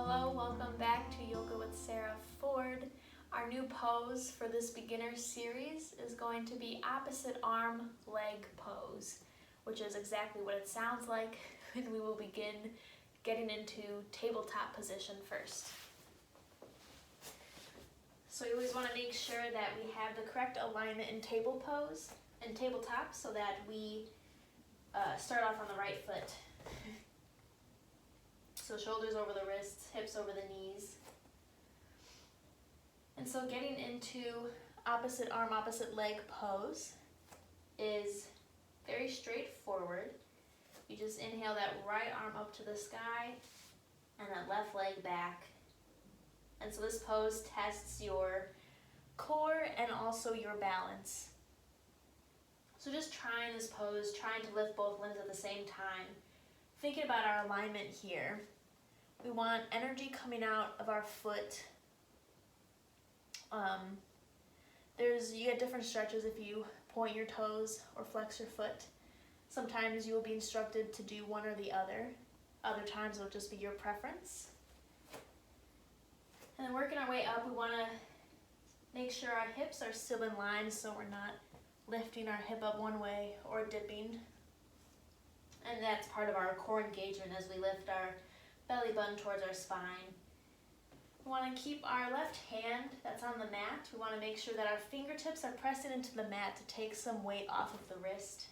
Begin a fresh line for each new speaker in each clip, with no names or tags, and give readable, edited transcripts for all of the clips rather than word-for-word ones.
Hello, welcome back to Yoga with Sarah Ford. Our new pose for this beginner series is going to be opposite arm leg pose, which is exactly what it sounds like, and we will begin getting into tabletop position first. So you always want to make sure that we have the correct alignment in table pose and tabletop so that we start off on the right foot. So shoulders over the wrists, hips over the knees. And so getting into opposite arm, opposite leg pose is very straightforward. You just inhale that right arm up to the sky and that left leg back. And so this pose tests your core and also your balance. So just trying this pose, trying to lift both limbs at the same time. Thinking about our alignment here, we want energy coming out of our foot. You get different stretches if you point your toes or flex your foot. Sometimes you will be instructed to do one or the other. Other times it'll just be your preference. And then working our way up, we want to make sure our hips are still in line so we're not lifting our hip up one way or dipping. And that's part of our core engagement as we lift our belly button towards our spine. We want to keep our left hand that's on the mat. We want to make sure that our fingertips are pressing into the mat to take some weight off of the wrist.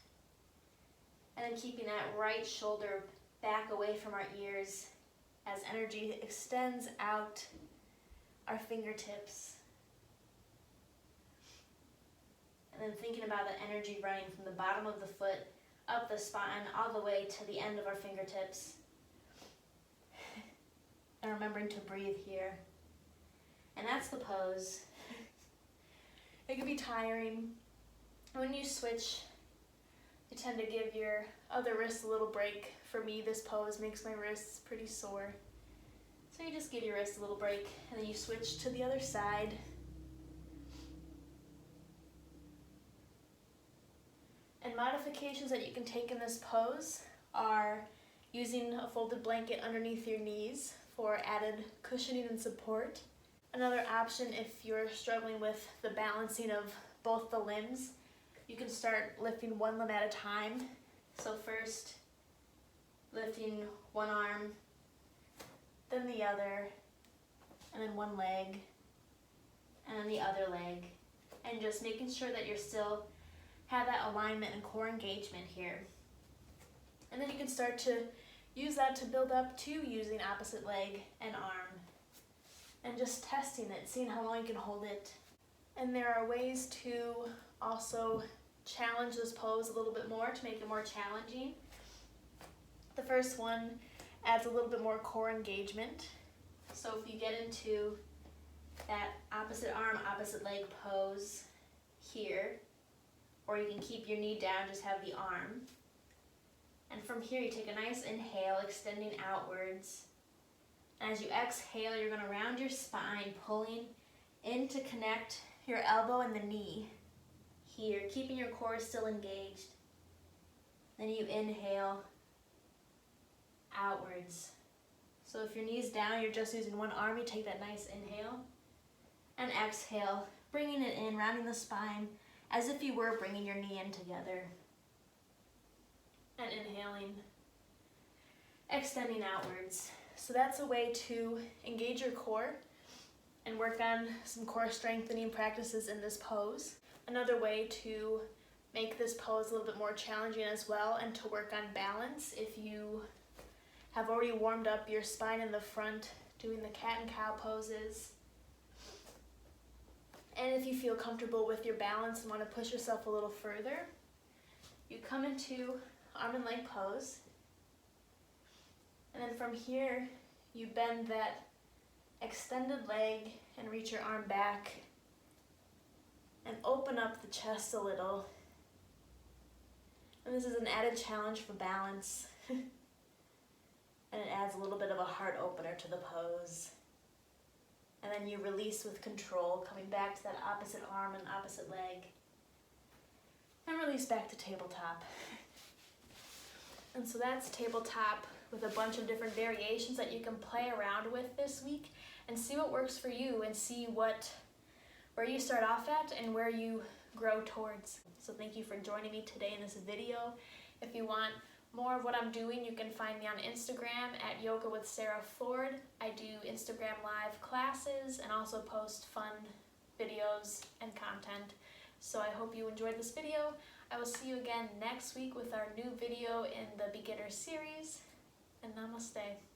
And then keeping that right shoulder back away from our ears as energy extends out our fingertips. And then thinking about the energy running from the bottom of the foot up the spine all the way to the end of our fingertips. And remembering to breathe here. And that's the pose. It can be tiring. When you switch, you tend to give your other wrist a little break. For me, this pose makes my wrists pretty sore. So you just give your wrist a little break, and then you switch to the other side. And modifications that you can take in this pose are using a folded blanket underneath your knees for added cushioning and support. Another option, if you're struggling with the balancing of both the limbs, you can start lifting one limb at a time. So first, lifting one arm, then the other, and then one leg, and then the other leg. And just making sure that you're still have that alignment and core engagement here. And then you can start to use that to build up to using opposite leg and arm. And just testing it, seeing how long you can hold it. And there are ways to also challenge this pose a little bit more to make it more challenging. The first one adds a little bit more core engagement. So if you get into that opposite arm, opposite leg pose here, or you can keep your knee down, just have the arm. And from here, you take a nice inhale, extending outwards. And as you exhale, you're going to round your spine, pulling in to connect your elbow and the knee here, keeping your core still engaged. Then you inhale outwards. So if your knee's down, you're just using one arm, you take that nice inhale. And exhale, bringing it in, rounding the spine, as if you were bringing your knee in together. And inhaling, extending outwards. So that's a way to engage your core and work on some core strengthening practices in this pose. Another way to make this pose a little bit more challenging as well and to work on balance, if you have already warmed up your spine in the front doing the cat and cow poses, and if you feel comfortable with your balance and want to push yourself a little further, you come into arm and leg pose. And then from here, you bend that extended leg and reach your arm back and open up the chest a little. And this is an added challenge for balance. And it adds a little bit of a heart opener to the pose. And then you release with control, coming back to that opposite arm and opposite leg. And release back to tabletop. And so that's tabletop with a bunch of different variations that you can play around with this week and see what works for you and see where you start off at and where you grow towards. So thank you for joining me today in this video. If you want more of what I'm doing, you can find me on Instagram at Yoga with Sarah Ford. I do Instagram live classes and also post fun videos and content. So I hope you enjoyed this video. I will see you again next week with our new video in the beginner series, and namaste.